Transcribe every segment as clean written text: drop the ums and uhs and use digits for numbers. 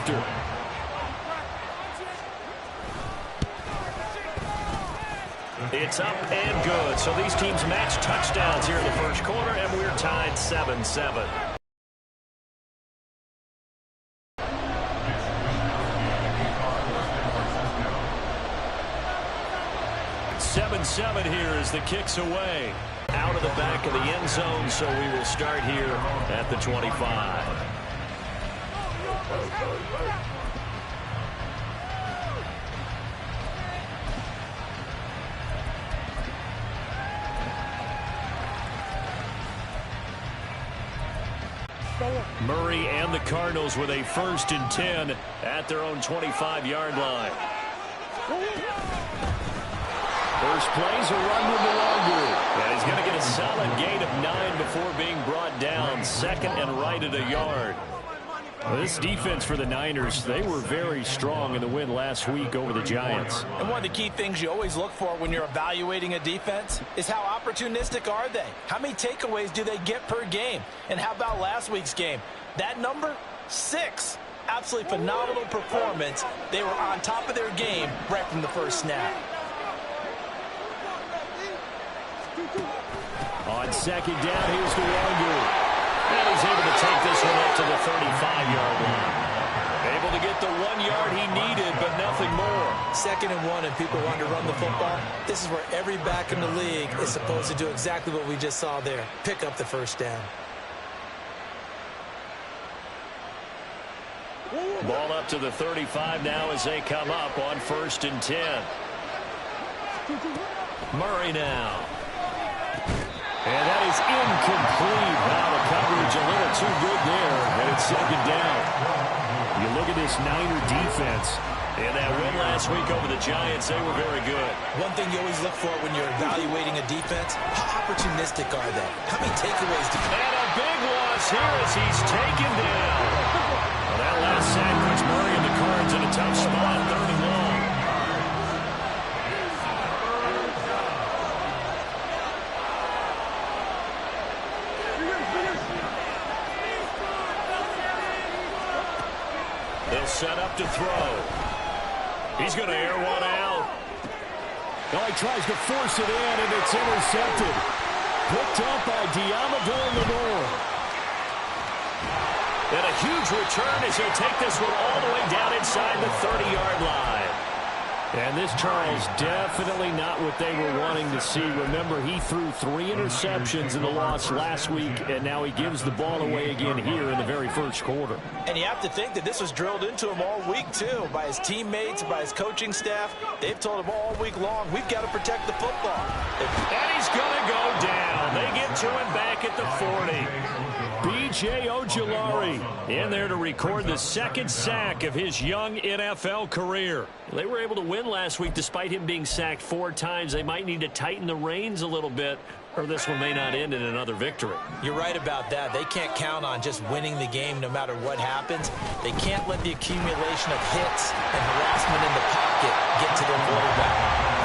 after. It's up and good. So these teams match touchdowns here in the first quarter, and we're tied 7-7. 7-7 here as the kick's away. Out of the back of the end zone, so we will start here at the 25. Murray and the Cardinals with a 1st and 10 at their own 25-yard line. First play's a run with the longer. And he's going to get a solid gain of 9 before being brought down. 2nd and right at a yard. Well, this defense for the Niners, they were very strong in the win last week over the Giants. And one of the key things you always look for when you're evaluating a defense is how opportunistic are they? How many takeaways do they get per game? And how about last week's game? That number, 6. Absolutely phenomenal performance. They were on top of their game right from the first snap. On 2nd down, here's the longer. And he's able to take this one up to the 35-yard line. Able to get the 1 yard he needed, but nothing more. 2nd and 1, and people want to run the football. This is where every back in the league is supposed to do exactly what we just saw there. Pick up the first down. Ball up to the 35 now as they come up on 1st and 10. Murray now. And that is incomplete. Now the coverage a little too good there, and it's 2nd down. You look at this Niner defense. In that win last week over the Giants, they were very good. One thing you always look for when you're evaluating a defense, how opportunistic are they? How many takeaways do you... And a big loss here as he's taken down. Well, that last sack puts Murray and the Cards in a tough spot, 3rd and long. They'll set up to throw. He's going to air one out. Oh, he tries to force it in, and it's intercepted. Picked up by Diamador Lenore. And a huge return as he'll take this one all the way down inside the 30-yard line. And this, Charles, definitely not what they were wanting to see. Remember, he threw 3 interceptions in the loss last week, and now he gives the ball away again here in the very first quarter. And you have to think that this was drilled into him all week, too, by his teammates, by his coaching staff. They've told him all week long, we've got to protect the football. And he's going to go down. They get to him back at the 40. B.J. Ojulari in there to record the 2nd sack of his young NFL career. They were able to win last week despite him being sacked 4 times. They might need to tighten the reins a little bit, or this one may not end in another victory. You're right about that. They can't count on just winning the game no matter what happens. They can't let the accumulation of hits and harassment in the pocket get to their quarterback.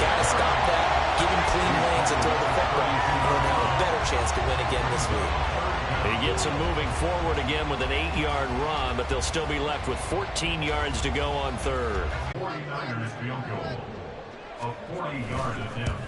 Got to stop that, give him clean lanes and throw the football, and they'll have a better chance to win again this week. He gets him moving forward again with an 8-yard run, but they'll still be left with 14 yards to go on 3rd. 49ers field goal. A 40-yard attempt.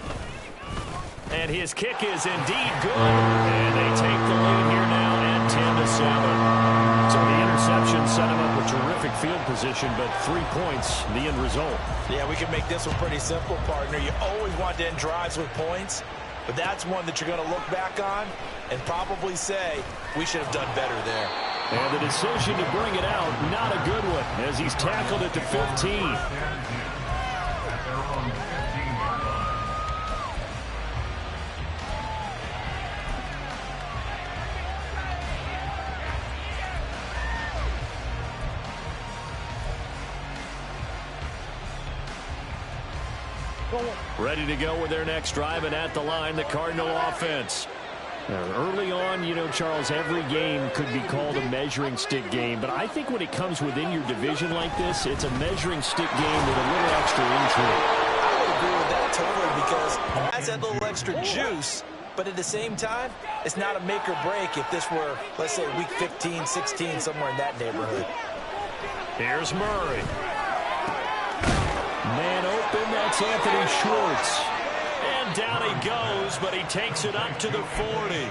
And his kick is indeed good. And they take the lead here now at 10-7. So the interception set him up with terrific field position, but 3 points, the end result. Yeah, we can make this one pretty simple, partner. You always want to end drives with points, but that's one that you're going to look back on and probably say, we should have done better there. And the decision to bring it out, not a good one, as he's tackled at the 15. Ready to go with their next drive, and at the line, the Cardinal offense. Early on, you know, Charles, every game could be called a measuring stick game, but I think when it comes within your division like this, it's a measuring stick game with a little extra intrigue. I would agree with that totally, because it has that little extra juice, but at the same time, it's not a make or break if this were, let's say, week 15, 16, somewhere in that neighborhood. Here's Murray. Man open, that's Anthony Schwartz. And down he goes, but he takes it up to the 40.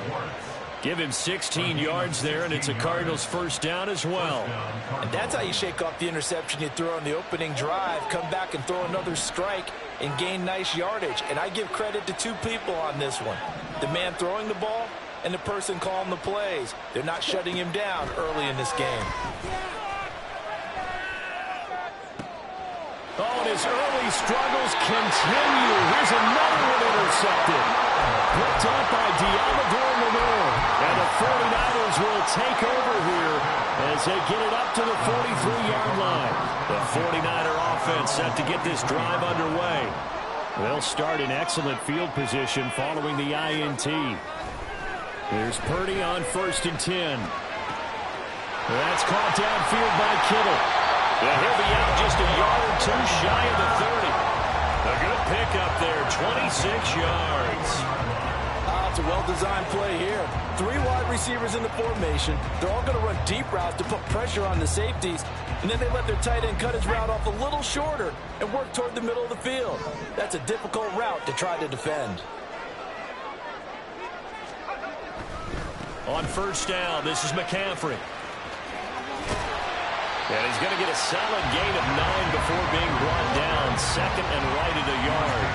Give him 16 yards there, and it's a Cardinals first down as well. And that's how you shake off the interception you threw on the opening drive, come back and throw another strike and gain nice yardage. And I give credit to two people on this one. The man throwing the ball and the person calling the plays. They're not shutting him down early in this game. Oh, and his early struggles continue. Here's another one intercepted. Picked up by Diamador. And the 49ers will take over here as they get it up to the 43-yard line. The 49er offense set to get this drive underway. They'll start in excellent field position following the INT. Here's Purdy on 1st and 10. That's caught downfield by Kittle. Yeah, he'll be out just a yard or two shy of the 30. A good pickup there, 26 yards. It's a well-designed play here. 3 wide receivers in the formation. They're all going to run deep routes to put pressure on the safeties. And then they let their tight end cut his route off a little shorter and work toward the middle of the field. That's a difficult route to try to defend. On 1st down, this is McCaffrey. And he's going to get a solid gain of 9 before being brought down. 2nd and right at a yard.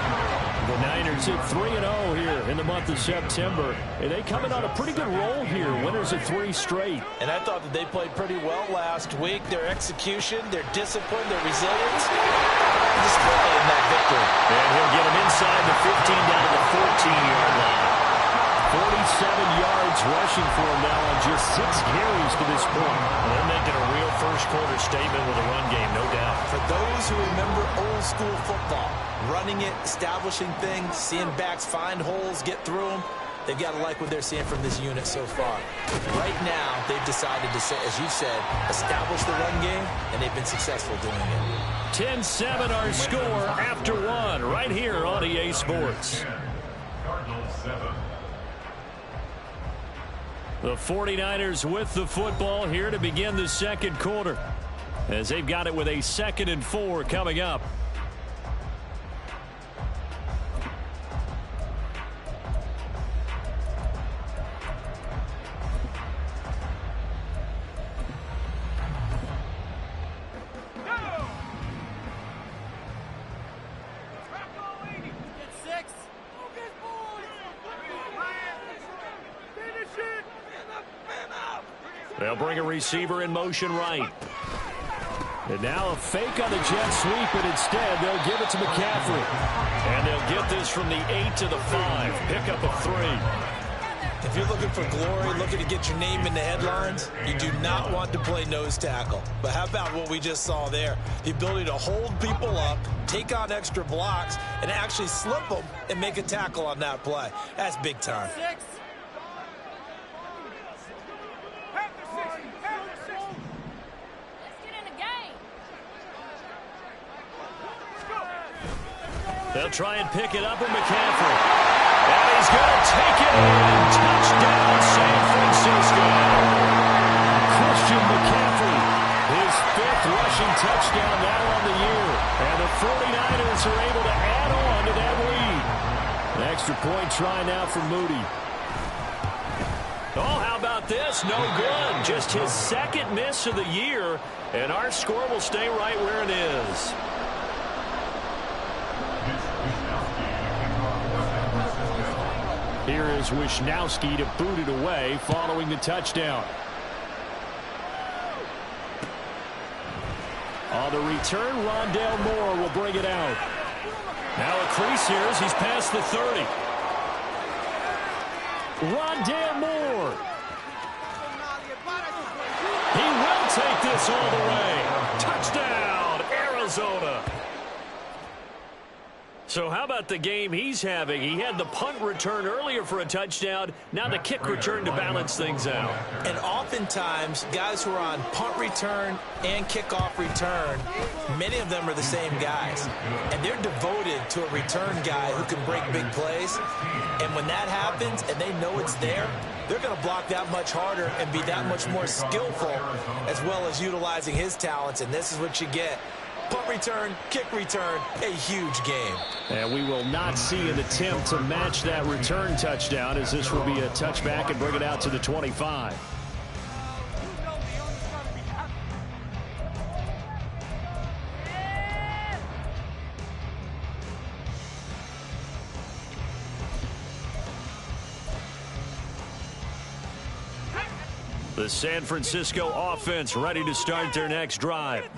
The Niners at 3-0 here in the month of September. And they coming on a pretty good roll here. Winners of 3 straight. And I thought that they played pretty well last week. Their execution, their discipline, their resilience, display in that victory. And he'll get him inside the 15 down to the 14-yard line. 47 yards rushing for him now on just 6 carries to this point. Well, they're making a real first-quarter statement with a run game, no doubt. For those who remember old-school football, running it, establishing things, seeing backs find holes, get through them, they've got to like what they're seeing from this unit so far. Right now, they've decided to, as you said, establish the run game, and they've been successful doing it. 10-7 our score after 1 right here on EA Sports. Cardinals 7. The 49ers with the football here to begin the 2nd quarter, as they've got it with a 2nd and 4 coming up. They'll bring a receiver in motion right. And now a fake on the jet sweep, and instead they'll give it to McCaffrey. And they'll get this from the 8 to the 5. Pickup of 3. If you're looking for glory, looking to get your name in the headlines, you do not want to play nose tackle. But how about what we just saw there? The ability to hold people up, take on extra blocks, and actually slip them and make a tackle on that play. That's big time. They'll try and pick it up with McCaffrey. And he's going to take it in. Touchdown, San Francisco. Christian McCaffrey, his 5th rushing touchdown now on the year. And the 49ers are able to add on to that lead. An extra point try now for Moody. Oh, how about this? No good. Just his 2nd miss of the year. And our score will stay right where it is. Here is Wisnowski to boot it away following the touchdown. On the return, Rondale Moore will bring it out. Now a crease here as he's past the 30. Rondale Moore. He will take this all the way. Touchdown, Arizona. So how about the game he's having? He had the punt return earlier for a touchdown. Now the kick return to balance things out. And oftentimes, guys who are on punt return and kickoff return, many of them are the same guys. And they're devoted to a return guy who can break big plays. And when that happens and they know it's there, they're going to block that much harder and be that much more skillful, as well as utilizing his talents, and this is what you get. Punt return, kick return, a huge game. And we will not see an attempt to match that return touchdown, as this will be a touchback and bring it out to the 25. The San Francisco offense ready to start their next drive.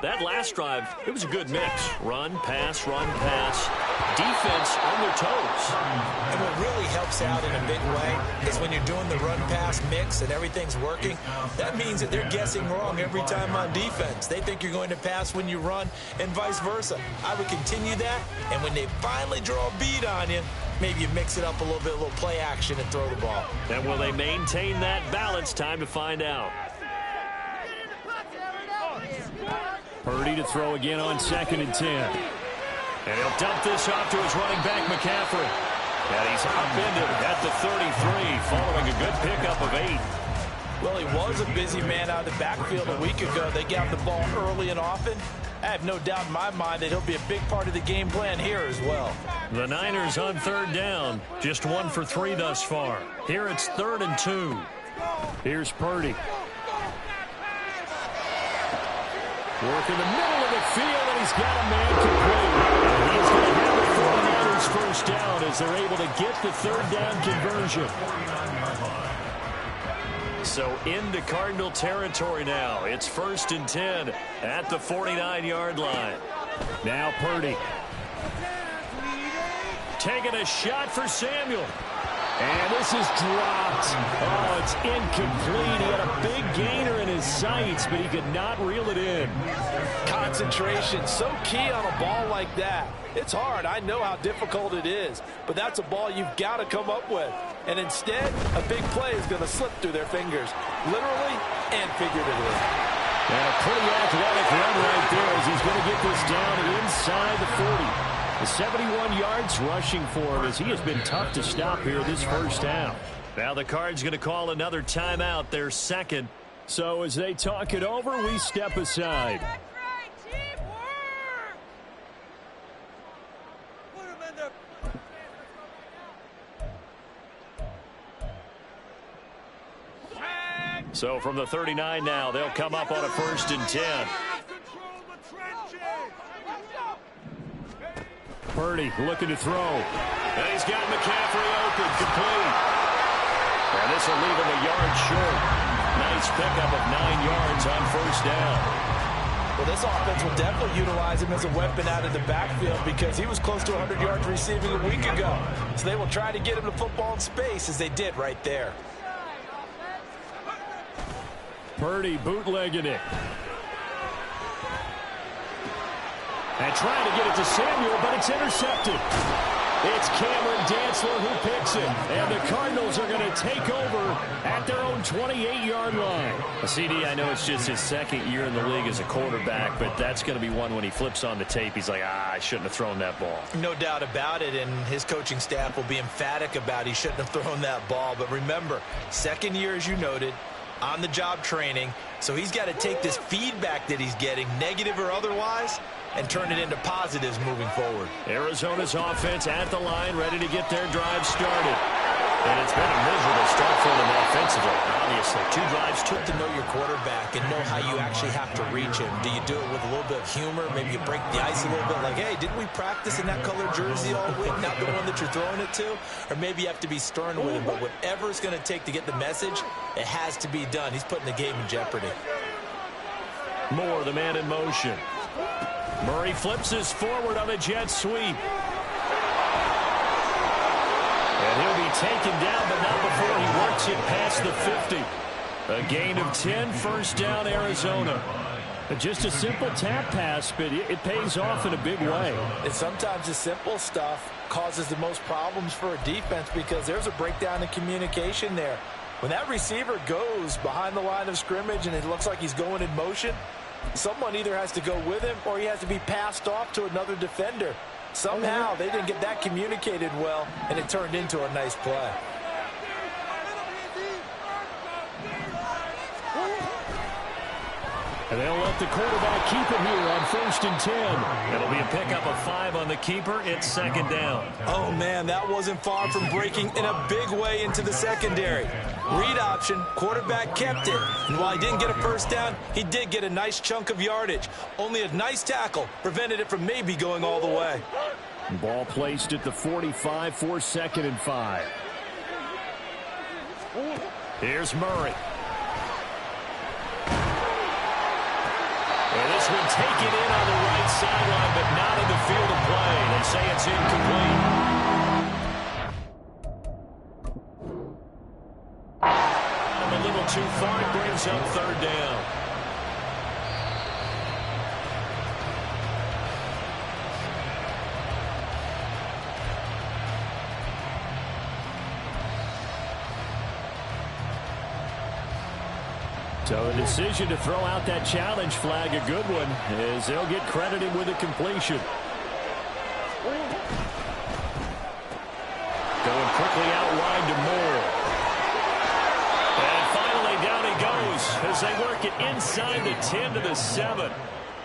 That last drive, it was a good mix. Run, pass, defense on their toes. And what really helps out in a big way is when you're doing the run-pass mix and everything's working, that means that they're guessing wrong every time on defense. They think you're going to pass when you run and vice versa. I would continue that, and when they finally draw a bead on you, maybe you mix it up a little bit, a little play action and throw the ball. And will they maintain that balance? Time to find out. Purdy to throw again on 2nd and 10. And he'll dump this off to his running back, McCaffrey. And he's upended at the 33, following a good pickup of 8. Well, he was a busy man out of the backfield a week ago. They got the ball early and often. I have no doubt in my mind that he'll be a big part of the game plan here as well. The Niners on 3rd down. Just 1 for 3 thus far. Here it's 3rd and 2. Here's Purdy. Work in the middle of the field, and he's got a man complete. And he's going to have the 49ers first down as they're able to get the 3rd down conversion. So into Cardinal territory now. It's 1st and 10 at the 49-yard line. Now Purdy. Taking a shot for Samuel. And this is dropped. Oh, it's incomplete. He had a big gainer in his sights, but he could not reel it in. Concentration, so key on a ball like that. It's hard. I know how difficult it is, but that's a ball you've got to come up with. And instead, a big play is going to slip through their fingers, literally and figuratively. And a pretty athletic run right there as he's going to get this down inside the 40. The 71 yards rushing for him as he has been tough to stop here this first half. Now the Cards going to call another timeout, their second. So as they talk it over, we step aside. So from the 39 now, they'll come up on a 1st and 10. Purdy looking to throw. And he's got McCaffrey open, complete. And this will leave him a yard short. Nice pickup of 9 yards on 1st down. Well, this offense will definitely utilize him as a weapon out of the backfield because he was close to 100 yards receiving a week ago. So they will try to get him the football in space as they did right there. Purdy bootlegging it. And trying to get it to Samuel, but it's intercepted. It's Cameron Dantzler who picks it. And the Cardinals are going to take over at their own 28-yard line. CD, I know it's just his 2nd year in the league as a quarterback, but that's going to be one when he flips on the tape. He's like, I shouldn't have thrown that ball. No doubt about it, and his coaching staff will be emphatic about he shouldn't have thrown that ball. But remember, 2nd year, as you noted, on-the-job training. So he's got to take this feedback that he's getting, negative or otherwise, and turn it into positives moving forward. Arizona's offense at the line, ready to get their drive started. And it's been a miserable start for them offensively. Obviously, 2 drives, 2. To know your quarterback and know how you actually have to reach him. Do you do it with a little bit of humor? Maybe you break the ice a little bit like, hey, didn't we practice in that color jersey all week, not the one that you're throwing it to? Or maybe you have to be stern with him. But whatever it's going to take to get the message, it has to be done. He's putting the game in jeopardy. Moore, the man in motion. Murray flips his forward on a jet sweep. And he'll be taken down, but not before he works it past the 50. A gain of 10, 1st down, Arizona. Just a simple tap pass, but it pays off in a big way. And sometimes the simple stuff causes the most problems for a defense because there's a breakdown in communication there. When that receiver goes behind the line of scrimmage and it looks like he's going in motion, someone either has to go with him or he has to be passed off to another defender. Somehow they didn't get that communicated well, and it turned into a nice play. And they'll let the quarterback keep it here on 1st and 10. It'll be a pickup of 5 on the keeper. It's 2nd down. Oh, man, that wasn't far from breaking in a big way into the secondary. Read option, quarterback kept it. And while he didn't get a first down, he did get a nice chunk of yardage. Only a nice tackle prevented it from maybe going all the way. Ball placed at the 45 for 2nd and 5. Here's Murray. And this one taken in on the right sideline, but not in the field of play. They say it's incomplete. A little too far. It brings up 3rd down. So the decision to throw out that challenge flag, a good one, as they'll get credited with a completion. Going quickly out wide to Moore. And finally down he goes as they work it inside the 10 to the 7.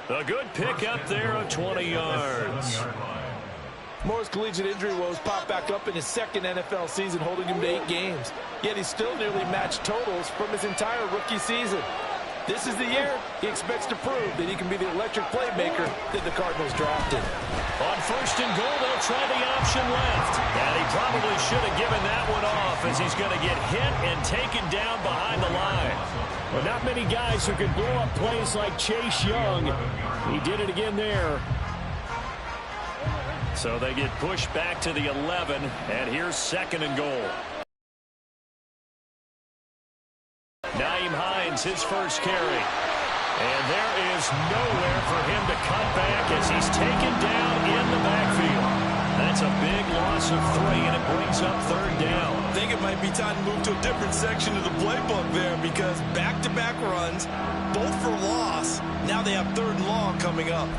A good pick up there of 20 yards. Moore's collegiate injury woes popped back up in his 2nd NFL season, holding him to 8 games. Yet he still nearly matched totals from his entire rookie season. This is the year he expects to prove that he can be the electric playmaker that the Cardinals drafted. On 1st and goal, they'll try the option left. And he probably should have given that one off as he's going to get hit and taken down behind the line. Well, not many guys who can blow up plays like Chase Young. He did it again there. So they get pushed back to the 11, and here's 2nd and goal. Nyheim Hines, his first carry. And there is nowhere for him to cut back as he's taken down in the backfield. That's a big loss of 3, and it brings up 3rd down. I think it might be time to move to a different section of the playbook there, because back-to-back runs, both for loss. Now they have 3rd and long coming up.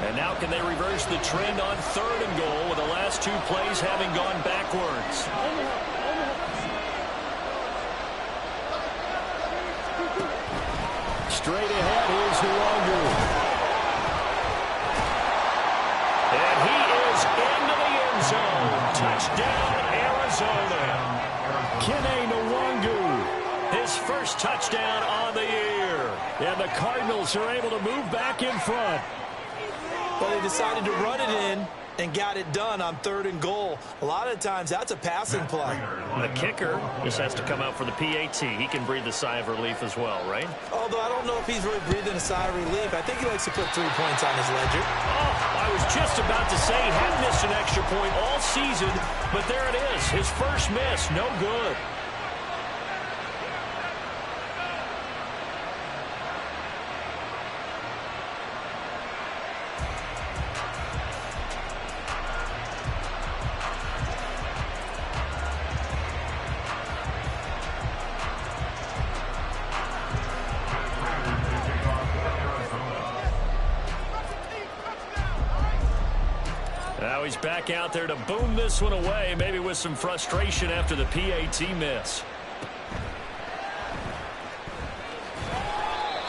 And now can they reverse the trend on 3rd and goal with the last 2 plays having gone backwards? Straight ahead, here's Nwangu. And he is into the end zone. Touchdown, Arizona. Kene Nwangu. His first touchdown on the year. And the Cardinals are able to move back in front. Well, they decided to run it in and got it done on 3rd and goal. A lot of times, that's a passing play. The kicker just has to come out for the PAT. He can breathe a sigh of relief as well, right? Although I don't know if he's really breathing a sigh of relief. I think he likes to put 3 points on his ledger. Oh, I was just about to say he hadn't missed an extra point all season, but there it is. His first miss, no good. Now he's back out there to boom this one away, maybe with some frustration after the PAT miss.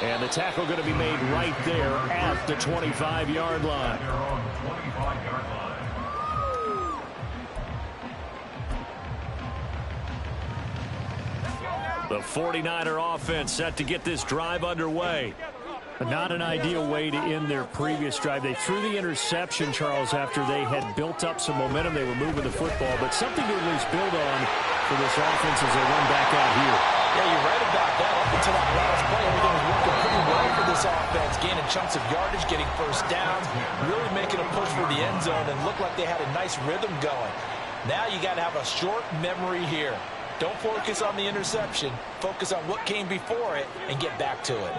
And the tackle going to be made right there at the 25-yard line. The 49er offense set to get this drive underway. Not an ideal way to end their previous drive. They threw the interception, Charles, after they had built up some momentum. They were moving the football, but something to at least build on for this offense as they run back out here. Yeah, you're right about that. Up until that last play, everything was working pretty well for this offense, gaining chunks of yardage, getting first downs, really making a push for the end zone, and looked like they had a nice rhythm going. Now you got to have a short memory here. Don't focus on the interception. Focus on what came before it and get back to it.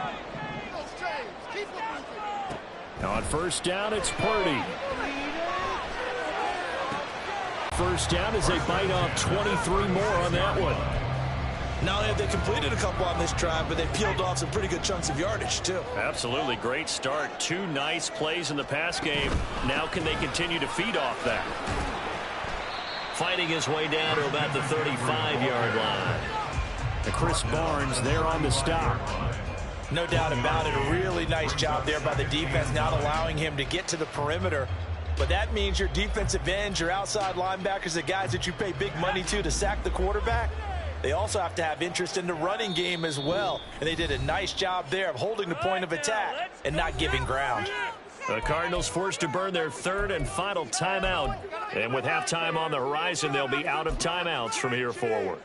Now on first down, it's Purdy. First down as they bite off 23 more on that one. Not only have they completed a couple on this drive, but they peeled off some pretty good chunks of yardage, too. Absolutely great start. 2 nice plays in the pass game. Now can they continue to feed off that? Fighting his way down to about the 35-yard line. Chris Barnes there on the stop. No doubt about it. A really nice job there by the defense, not allowing him to get to the perimeter. But that means your defensive ends, your outside linebackers, the guys that you pay big money to sack the quarterback, they also have to have interest in the running game as well. And they did a nice job there of holding the point of attack and not giving ground. The Cardinals forced to burn their third and final timeout. And with halftime on the horizon, they'll be out of timeouts from here forward.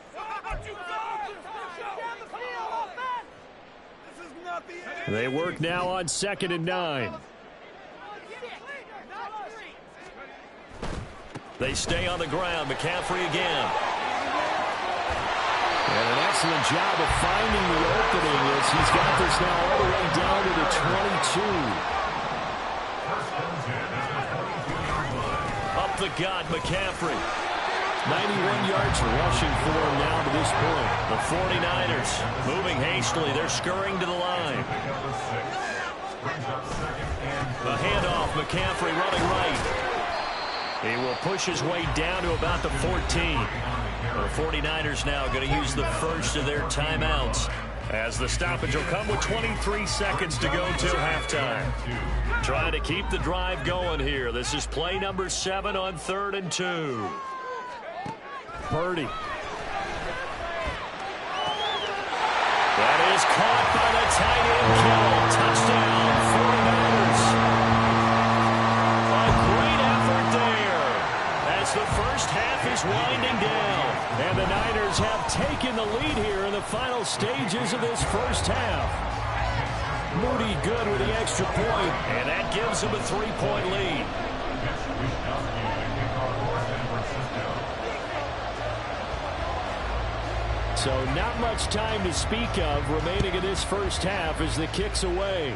They work now on 2nd and 9. They stay on the ground. McCaffrey again. And an excellent job of finding the opening as he's got this now all the way down to the 22. Up the gut, McCaffrey. 91 yards rushing for him now to this point. The 49ers moving hastily. They're scurrying to the line. The handoff, McCaffrey running right. He will push his way down to about the 14. The 49ers now going to use the first of their timeouts as the stoppage will come with 23 seconds to go till halftime. Trying to keep the drive going here. This is play number 7 on 3rd and 2. Purdy. That is caught by the tight end, Kittle. Touchdown, 49ers. A great effort there as the first half is winding down. And the Niners have taken the lead here in the final stages of this first half. Moody good with the extra point, and that gives him a 3-point lead. So not much time to speak of remaining in this first half as the kick's away.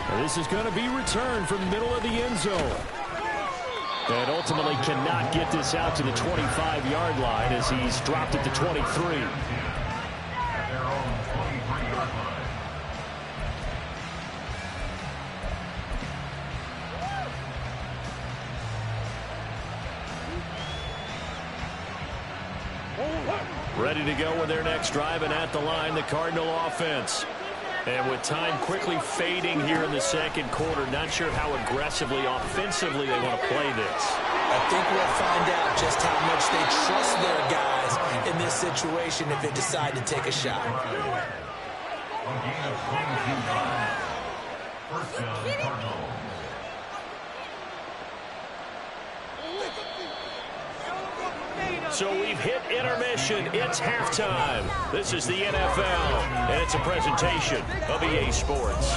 And this is going to be returned from the middle of the end zone. And ultimately cannot get this out to the 25-yard line as he's dropped it to 23. Ready to go with their next drive, and at the line, the Cardinal offense. And with time quickly fading here in the second quarter, not sure how aggressively, offensively they want to play this. I think we'll find out just how much they trust their guys in this situation if they decide to take a shot. First down, Cardinals. So we've hit intermission. It's halftime. This is the NFL, and it's a presentation of EA Sports.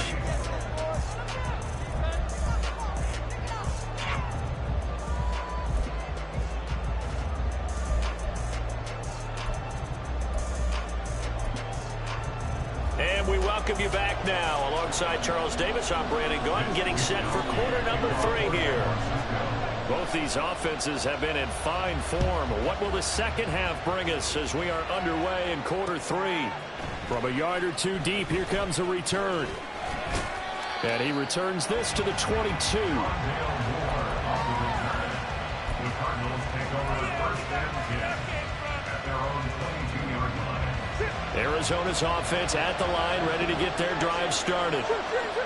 And we welcome you back now. Alongside Charles Davis, I'm Brandon Gordon, getting set for quarter number 3 here. Both these offenses have been in fine form. What will the second half bring us as we are underway in quarter 3? From a yard or two deep, here comes a return. And he returns this to the 22. Arizona's offense at the line, ready to get their drive started.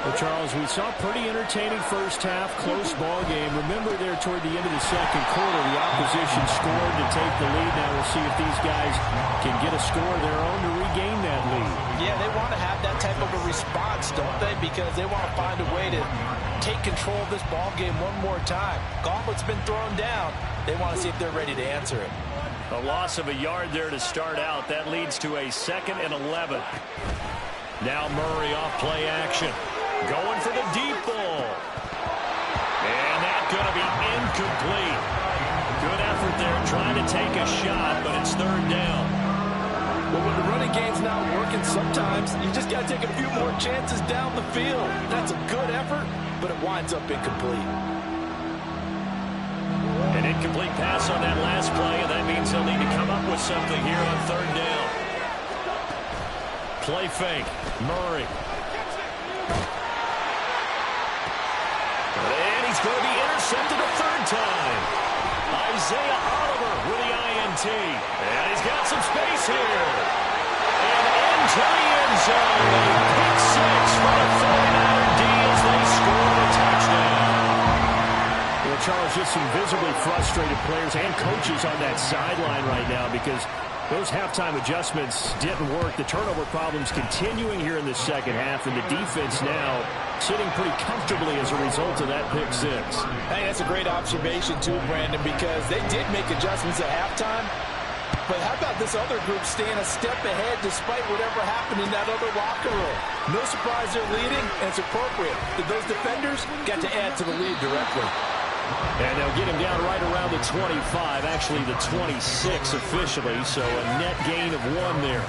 Well, Charles, we saw a pretty entertaining first half, close ball game. Remember there toward the end of the second quarter, the opposition scored to take the lead. Now we'll see if these guys can get a score of their own to regain that lead. Yeah, they want to have that type of a response, don't they? Because they want to find a way to take control of this ball game one more time. Gauntlet's been thrown down. They want to see if they're ready to answer it. A loss of a yard there to start out. That leads to a 2nd and 11. Now Murray off play action. Going for the deep ball. And that's going to be incomplete. Good effort there trying to take a shot, but it's 3rd down. Well, when the running game's not working, sometimes you just got to take a few more chances down the field. That's a good effort, but it winds up incomplete. An incomplete pass on that last play, and that means they'll need to come up with something here on 3rd down. Play fake. Murray. And he's going to be intercepted a 3rd time. Isaiah Oliver with the INT. penalty. And he's got some space here. And into the end zone. Pick six for the 49er D as they score a touchdown. Well, Charles, just some visibly frustrated players and coaches on that sideline right now because those halftime adjustments didn't work. The turnover problems continuing here in the second half, and the defense now sitting pretty comfortably as a result of that pick six. Hey, that's a great observation too, Brandon, because they did make adjustments at halftime. But how about this other group staying a step ahead despite whatever happened in that other locker room? No surprise they're leading, and it's appropriate that those defenders got to add to the lead directly. And they'll get him down right around the 25, actually the 26 officially, so a net gain of 1 there.